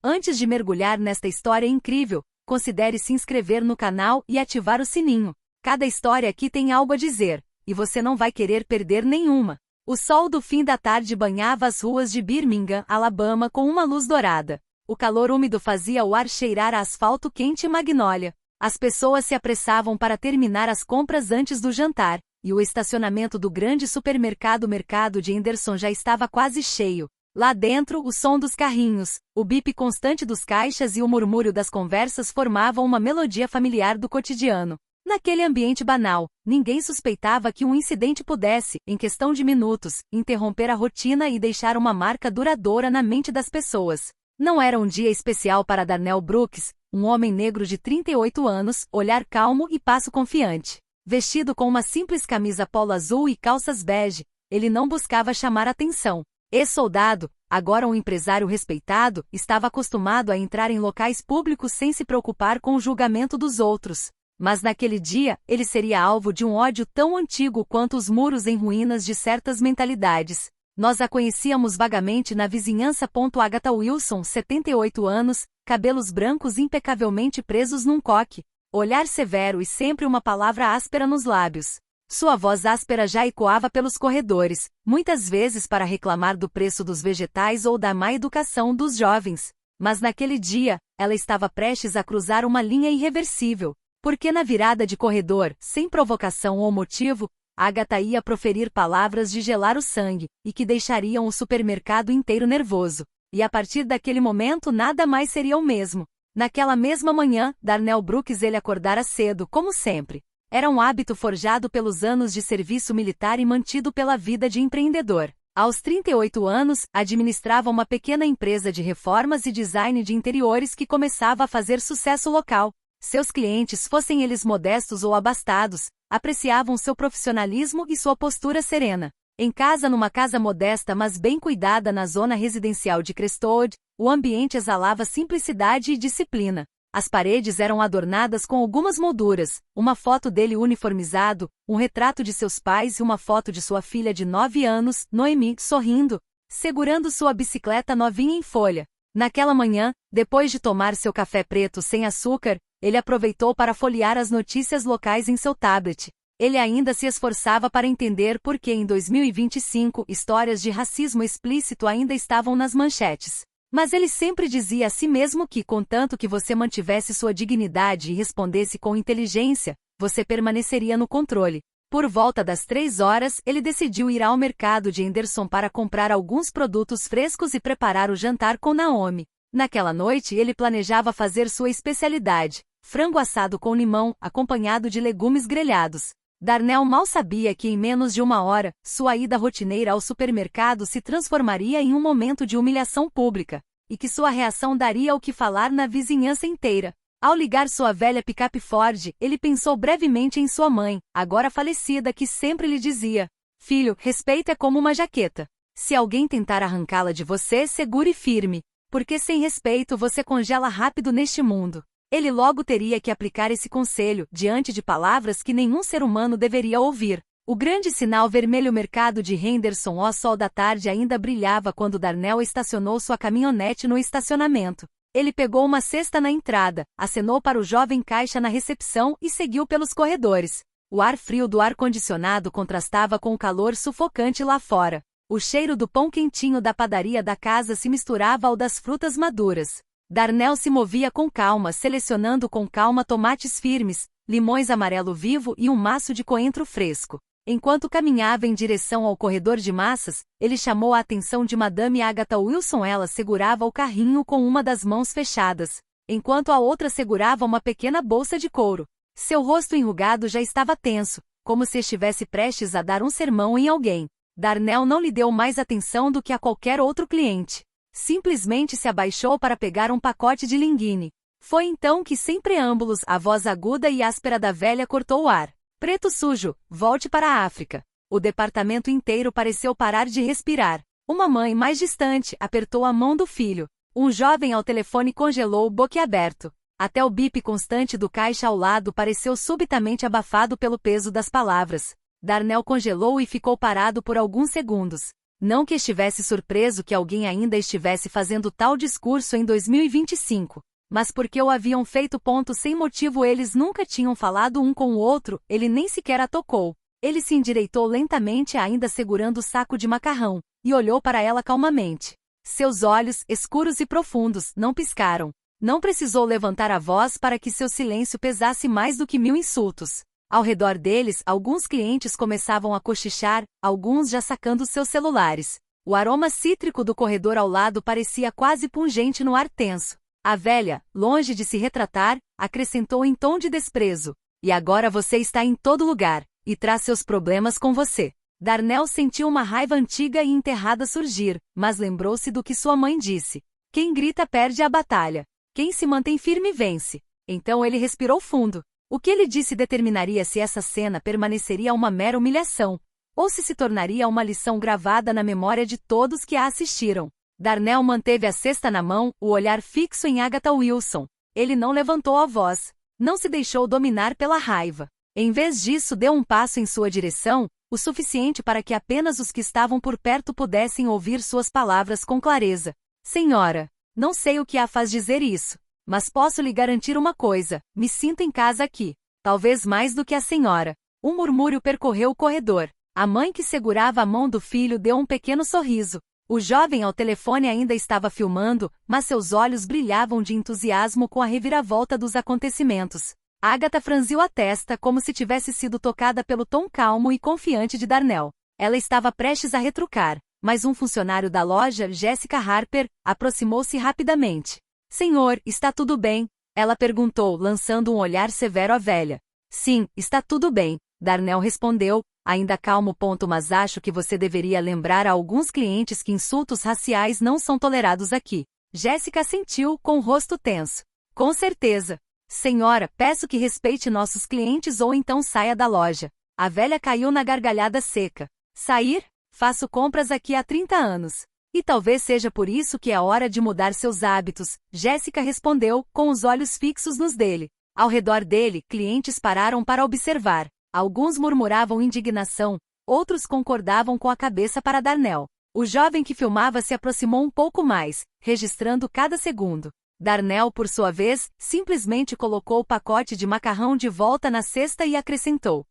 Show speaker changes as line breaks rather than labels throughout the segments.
Antes de mergulhar nesta história incrível, considere se inscrever no canal e ativar o sininho. Cada história aqui tem algo a dizer, e você não vai querer perder nenhuma. O sol do fim da tarde banhava as ruas de Birmingham, Alabama com uma luz dourada. O calor úmido fazia o ar cheirar a asfalto quente e magnólia. As pessoas se apressavam para terminar as compras antes do jantar, e o estacionamento do grande supermercado Mercado de Henderson já estava quase cheio. Lá dentro, o som dos carrinhos, o bip constante dos caixas e o murmúrio das conversas formavam uma melodia familiar do cotidiano. Naquele ambiente banal, ninguém suspeitava que um incidente pudesse, em questão de minutos, interromper a rotina e deixar uma marca duradoura na mente das pessoas. Não era um dia especial para Darnell Brooks, um homem negro de 38 anos, olhar calmo e passo confiante. Vestido com uma simples camisa polo azul e calças bege, ele não buscava chamar atenção. Ex-soldado, agora um empresário respeitado, estava acostumado a entrar em locais públicos sem se preocupar com o julgamento dos outros. Mas naquele dia, ele seria alvo de um ódio tão antigo quanto os muros em ruínas de certas mentalidades. Nós a conhecíamos vagamente na vizinhança. Agatha Wilson, 78 anos, cabelos brancos impecavelmente presos num coque, olhar severo e sempre uma palavra áspera nos lábios. Sua voz áspera já ecoava pelos corredores, muitas vezes para reclamar do preço dos vegetais ou da má educação dos jovens. Mas naquele dia, ela estava prestes a cruzar uma linha irreversível, porque na virada de corredor, sem provocação ou motivo, Agatha ia proferir palavras de gelar o sangue, e que deixariam o supermercado inteiro nervoso. E a partir daquele momento nada mais seria o mesmo. Naquela mesma manhã, Darnell Brooks ele acordara cedo, como sempre. Era um hábito forjado pelos anos de serviço militar e mantido pela vida de empreendedor. Aos 38 anos, administrava uma pequena empresa de reformas e design de interiores que começava a fazer sucesso local. Seus clientes, fossem eles modestos ou abastados, apreciavam seu profissionalismo e sua postura serena. Em casa, numa casa modesta mas bem cuidada na zona residencial de Crestwood, o ambiente exalava simplicidade e disciplina. As paredes eram adornadas com algumas molduras, uma foto dele uniformizado, um retrato de seus pais e uma foto de sua filha de 9 anos, Noemi, sorrindo, segurando sua bicicleta novinha em folha. Naquela manhã, depois de tomar seu café preto sem açúcar, ele aproveitou para folhear as notícias locais em seu tablet. Ele ainda se esforçava para entender por que em 2025 histórias de racismo explícito ainda estavam nas manchetes. Mas ele sempre dizia a si mesmo que, contanto que você mantivesse sua dignidade e respondesse com inteligência, você permaneceria no controle. Por volta das 3 horas, ele decidiu ir ao mercado de Henderson para comprar alguns produtos frescos e preparar o jantar com Naomi. Naquela noite, ele planejava fazer sua especialidade, frango assado com limão, acompanhado de legumes grelhados. Darnell mal sabia que em menos de 1 hora, sua ida rotineira ao supermercado se transformaria em um momento de humilhação pública, e que sua reação daria o que falar na vizinhança inteira. Ao ligar sua velha picape Ford, ele pensou brevemente em sua mãe, agora falecida, que sempre lhe dizia: "Filho, respeito é como uma jaqueta. Se alguém tentar arrancá-la de você, segure firme, porque sem respeito você congela rápido neste mundo." Ele logo teria que aplicar esse conselho, diante de palavras que nenhum ser humano deveria ouvir. O grande sinal vermelho Mercado de Henderson ao sol da tarde ainda brilhava quando Darnell estacionou sua caminhonete no estacionamento. Ele pegou uma cesta na entrada, acenou para o jovem caixa na recepção e seguiu pelos corredores. O ar frio do ar-condicionado contrastava com o calor sufocante lá fora. O cheiro do pão quentinho da padaria da casa se misturava ao das frutas maduras. Darnell se movia com calma, selecionando com calma tomates firmes, limões amarelo vivo e um maço de coentro fresco. Enquanto caminhava em direção ao corredor de massas, ele chamou a atenção de Madame Agatha Wilson. Ela segurava o carrinho com uma das mãos fechadas, enquanto a outra segurava uma pequena bolsa de couro. Seu rosto enrugado já estava tenso, como se estivesse prestes a dar um sermão em alguém. Darnell não lhe deu mais atenção do que a qualquer outro cliente. Simplesmente se abaixou para pegar um pacote de linguine. Foi então que, sem preâmbulos, a voz aguda e áspera da velha cortou o ar. "Preto sujo, volte para a África." O departamento inteiro pareceu parar de respirar. Uma mãe mais distante apertou a mão do filho. Um jovem ao telefone congelou boquiaberto. Até o bip constante do caixa ao lado pareceu subitamente abafado pelo peso das palavras. Darnell congelou e ficou parado por alguns segundos. Não que estivesse surpreso que alguém ainda estivesse fazendo tal discurso em 2025, mas porque o haviam feito sem motivo. Eles nunca tinham falado um com o outro, ele nem sequer a tocou. Ele se endireitou lentamente, ainda segurando o saco de macarrão, e olhou para ela calmamente. Seus olhos, escuros e profundos, não piscaram. Não precisou levantar a voz para que seu silêncio pesasse mais do que 1000 insultos. Ao redor deles, alguns clientes começavam a cochichar, alguns já sacando seus celulares. O aroma cítrico do corredor ao lado parecia quase pungente no ar tenso. A velha, longe de se retratar, acrescentou em tom de desprezo. E agora você está em todo lugar, e traz seus problemas com você. Darnell sentiu uma raiva antiga e enterrada surgir, mas lembrou-se do que sua mãe disse. Quem grita perde a batalha. Quem se mantém firme vence. Então ele respirou fundo. O que ele disse determinaria se essa cena permaneceria uma mera humilhação, ou se tornaria uma lição gravada na memória de todos que a assistiram. Darnell manteve a cesta na mão, o olhar fixo em Agatha Wilson. Ele não levantou a voz. Não se deixou dominar pela raiva. Em vez disso, deu um passo em sua direção, o suficiente para que apenas os que estavam por perto pudessem ouvir suas palavras com clareza. Senhora, não sei o que a faz dizer isso, mas posso lhe garantir uma coisa, me sinto em casa aqui. Talvez mais do que a senhora. Um murmúrio percorreu o corredor. A mãe que segurava a mão do filho deu um pequeno sorriso. O jovem ao telefone ainda estava filmando, mas seus olhos brilhavam de entusiasmo com a reviravolta dos acontecimentos. Agatha franziu a testa como se tivesse sido tocada pelo tom calmo e confiante de Darnell. Ela estava prestes a retrucar, mas um funcionário da loja, Jessica Harper, aproximou-se rapidamente. Senhor, está tudo bem? Ela perguntou, lançando um olhar severo à velha. Sim, está tudo bem, Darnell respondeu, ainda calmo. Mas acho que você deveria lembrar a alguns clientes que insultos raciais não são tolerados aqui. Jessica assentiu, com o rosto tenso. Com certeza. Senhora, peço que respeite nossos clientes ou então saia da loja. A velha caiu na gargalhada seca. Sair? Faço compras aqui há 30 anos. E talvez seja por isso que é hora de mudar seus hábitos, Jessica respondeu, com os olhos fixos nos dele. Ao redor dele, clientes pararam para observar. Alguns murmuravam indignação, outros concordavam com a cabeça para Darnell. O jovem que filmava se aproximou um pouco mais, registrando cada segundo. Darnell, por sua vez, simplesmente colocou o pacote de macarrão de volta na cesta e acrescentou.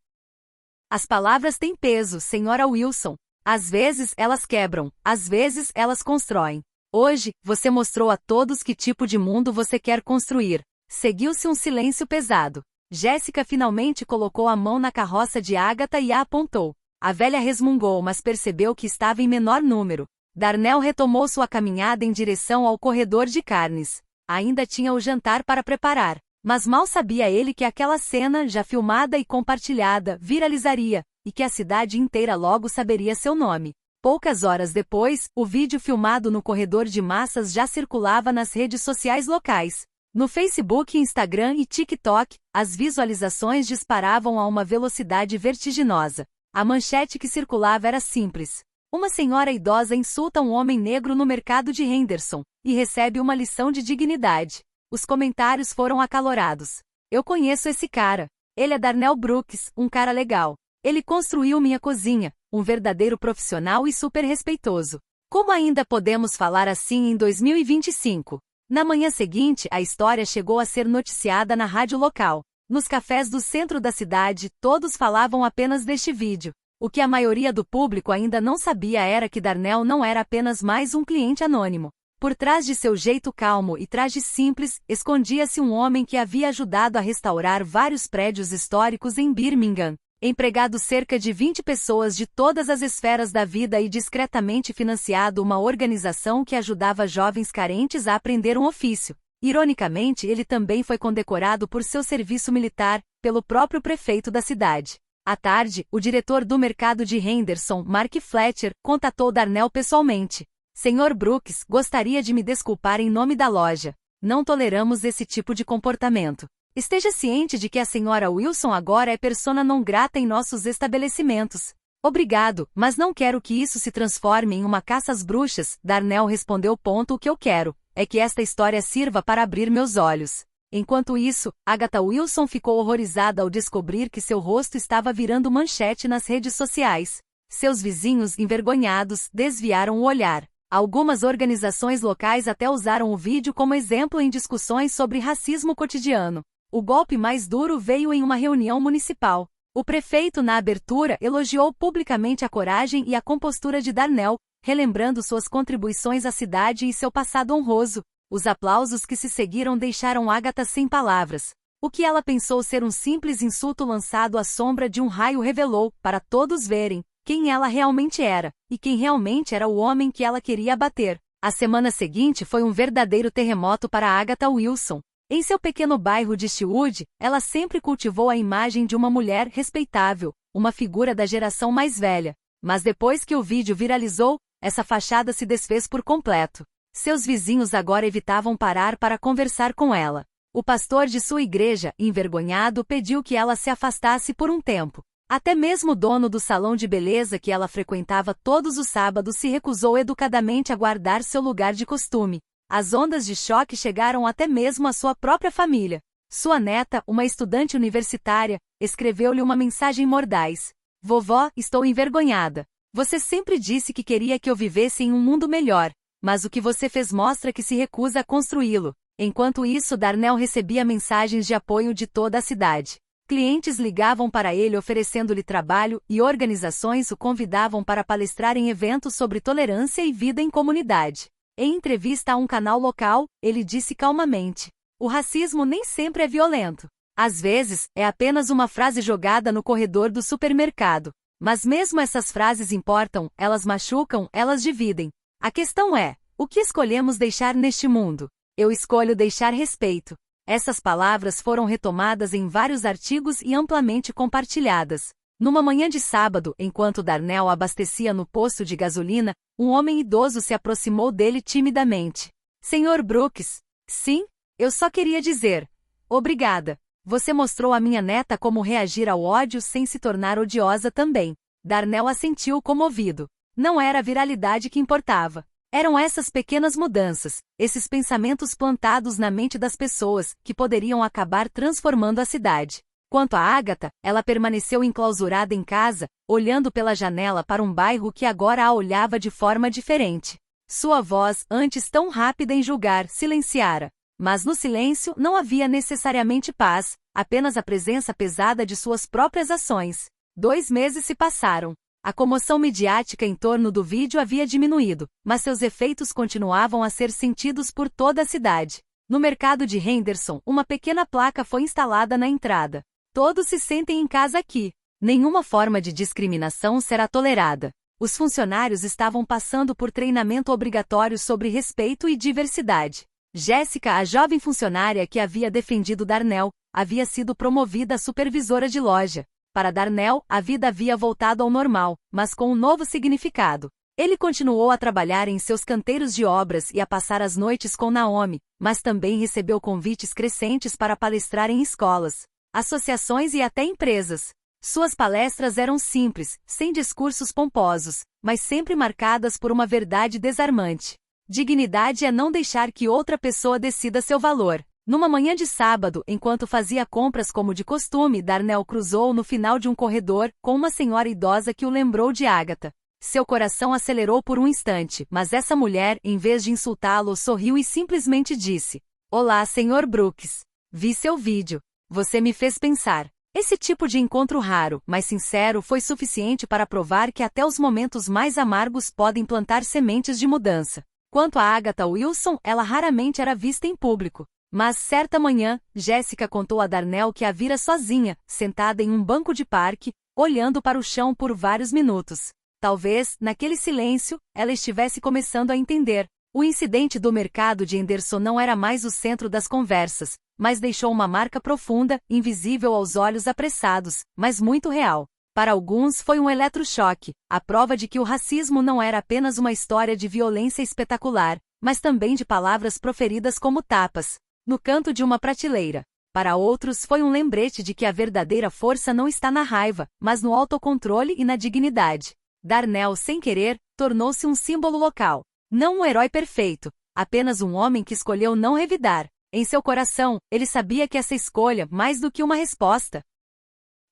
As palavras têm peso, senhora Wilson. Às vezes elas quebram, às vezes elas constroem. Hoje, você mostrou a todos que tipo de mundo você quer construir. Seguiu-se um silêncio pesado. Jessica finalmente colocou a mão na carroça de Agatha e a apontou. A velha resmungou, mas percebeu que estava em menor número. Darnell retomou sua caminhada em direção ao corredor de carnes. Ainda tinha o jantar para preparar, mas mal sabia ele que aquela cena, já filmada e compartilhada, viralizaria, e que a cidade inteira logo saberia seu nome. Poucas horas depois, o vídeo filmado no corredor de massas já circulava nas redes sociais locais. No Facebook, Instagram e TikTok, as visualizações disparavam a uma velocidade vertiginosa. A manchete que circulava era simples. Uma senhora idosa insulta um homem negro no mercado de Henderson, e recebe uma lição de dignidade. Os comentários foram acalorados. Eu conheço esse cara. Ele é Darnell Brooks, um cara legal. Ele construiu minha cozinha, um verdadeiro profissional e super respeitoso. Como ainda podemos falar assim em 2025? Na manhã seguinte, a história chegou a ser noticiada na rádio local. Nos cafés do centro da cidade, todos falavam apenas deste vídeo. O que a maioria do público ainda não sabia era que Darnell não era apenas mais um cliente anônimo. Por trás de seu jeito calmo e traje simples, escondia-se um homem que havia ajudado a restaurar vários prédios históricos em Birmingham, empregado cerca de 20 pessoas de todas as esferas da vida e discretamente financiado uma organização que ajudava jovens carentes a aprender um ofício. Ironicamente, ele também foi condecorado por seu serviço militar, pelo próprio prefeito da cidade. À tarde, o diretor do mercado de Henderson, Mark Fletcher, contatou Darnell pessoalmente. Senhor Brooks, gostaria de me desculpar em nome da loja. Não toleramos esse tipo de comportamento. Esteja ciente de que a senhora Wilson agora é persona non grata em nossos estabelecimentos. Obrigado, mas não quero que isso se transforme em uma caça às bruxas, Darnell respondeu. O que eu quero é que esta história sirva para abrir meus olhos. Enquanto isso, Agatha Wilson ficou horrorizada ao descobrir que seu rosto estava virando manchete nas redes sociais. Seus vizinhos, envergonhados, desviaram o olhar. Algumas organizações locais até usaram o vídeo como exemplo em discussões sobre racismo cotidiano. O golpe mais duro veio em uma reunião municipal. O prefeito, na abertura, elogiou publicamente a coragem e a compostura de Darnell, relembrando suas contribuições à cidade e seu passado honroso. Os aplausos que se seguiram deixaram Agatha sem palavras. O que ela pensou ser um simples insulto lançado à sombra de um raio revelou, para todos verem, quem ela realmente era, e quem realmente era o homem que ela queria abater. A semana seguinte foi um verdadeiro terremoto para Agatha Wilson. Em seu pequeno bairro de Eastwood, ela sempre cultivou a imagem de uma mulher respeitável, uma figura da geração mais velha. Mas depois que o vídeo viralizou, essa fachada se desfez por completo. Seus vizinhos agora evitavam parar para conversar com ela. O pastor de sua igreja, envergonhado, pediu que ela se afastasse por um tempo. Até mesmo o dono do salão de beleza que ela frequentava todos os sábados se recusou educadamente a guardar seu lugar de costume. As ondas de choque chegaram até mesmo à sua própria família. Sua neta, uma estudante universitária, escreveu-lhe uma mensagem mordaz. Vovó, estou envergonhada. Você sempre disse que queria que eu vivesse em um mundo melhor, mas o que você fez mostra que se recusa a construí-lo. Enquanto isso, Darnell recebia mensagens de apoio de toda a cidade. Clientes ligavam para ele oferecendo-lhe trabalho e organizações o convidavam para palestrar em eventos sobre tolerância e vida em comunidade. Em entrevista a um canal local, ele disse calmamente: "O racismo nem sempre é violento. Às vezes, é apenas uma frase jogada no corredor do supermercado. Mas mesmo essas frases importam, elas machucam, elas dividem. A questão é, o que escolhemos deixar neste mundo? Eu escolho deixar respeito." Essas palavras foram retomadas em vários artigos e amplamente compartilhadas. Numa manhã de sábado, enquanto Darnell abastecia no posto de gasolina, um homem idoso se aproximou dele timidamente. "Senhor Brooks?" "Sim, eu só queria dizer. Obrigada. Você mostrou à minha neta como reagir ao ódio sem se tornar odiosa também." Darnell assentiu comovido. Não era a viralidade que importava. Eram essas pequenas mudanças, esses pensamentos plantados na mente das pessoas, que poderiam acabar transformando a cidade. Quanto a Agatha, ela permaneceu enclausurada em casa, olhando pela janela para um bairro que agora a olhava de forma diferente. Sua voz, antes tão rápida em julgar, silenciara. Mas no silêncio não havia necessariamente paz, apenas a presença pesada de suas próprias ações. 2 meses se passaram. A comoção midiática em torno do vídeo havia diminuído, mas seus efeitos continuavam a ser sentidos por toda a cidade. No mercado de Henderson, uma pequena placa foi instalada na entrada. "Todos se sentem em casa aqui. Nenhuma forma de discriminação será tolerada." Os funcionários estavam passando por treinamento obrigatório sobre respeito e diversidade. Jéssica, a jovem funcionária que havia defendido Darnell, havia sido promovida a supervisora de loja. Para Darnell, a vida havia voltado ao normal, mas com um novo significado. Ele continuou a trabalhar em seus canteiros de obras e a passar as noites com Naomi, mas também recebeu convites crescentes para palestrar em escolas, associações e até empresas. Suas palestras eram simples, sem discursos pomposos, mas sempre marcadas por uma verdade desarmante. Dignidade é não deixar que outra pessoa decida seu valor. Numa manhã de sábado, enquanto fazia compras como de costume, Darnell cruzou no final de um corredor, com uma senhora idosa que o lembrou de Agatha. Seu coração acelerou por um instante, mas essa mulher, em vez de insultá-lo, sorriu e simplesmente disse: "Olá, Sr. Brooks. Vi seu vídeo. Você me fez pensar." Esse tipo de encontro raro, mas sincero, foi suficiente para provar que até os momentos mais amargos podem plantar sementes de mudança. Quanto a Agatha Wilson, ela raramente era vista em público. Mas, certa manhã, Jéssica contou a Darnell que a vira sozinha, sentada em um banco de parque, olhando para o chão por vários minutos. Talvez, naquele silêncio, ela estivesse começando a entender. O incidente do mercado de Henderson não era mais o centro das conversas, mas deixou uma marca profunda, invisível aos olhos apressados, mas muito real. Para alguns foi um eletrochoque, a prova de que o racismo não era apenas uma história de violência espetacular, mas também de palavras proferidas como tapas no canto de uma prateleira. Para outros foi um lembrete de que a verdadeira força não está na raiva, mas no autocontrole e na dignidade. Darnell, sem querer, tornou-se um símbolo local. Não um herói perfeito, apenas um homem que escolheu não revidar. Em seu coração, ele sabia que essa escolha, mais do que uma resposta,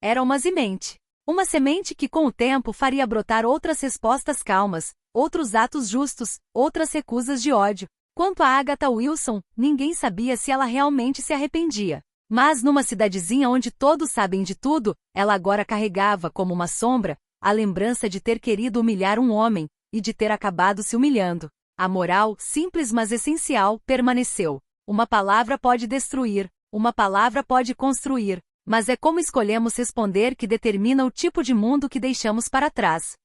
era uma semente. Uma semente que com o tempo faria brotar outras respostas calmas, outros atos justos, outras recusas de ódio. Quanto a Agatha Wilson, ninguém sabia se ela realmente se arrependia. Mas numa cidadezinha onde todos sabem de tudo, ela agora carregava como uma sombra a lembrança de ter querido humilhar um homem, e de ter acabado se humilhando. A moral, simples mas essencial, permaneceu. Uma palavra pode destruir, uma palavra pode construir, mas é como escolhemos responder que determina o tipo de mundo que deixamos para trás.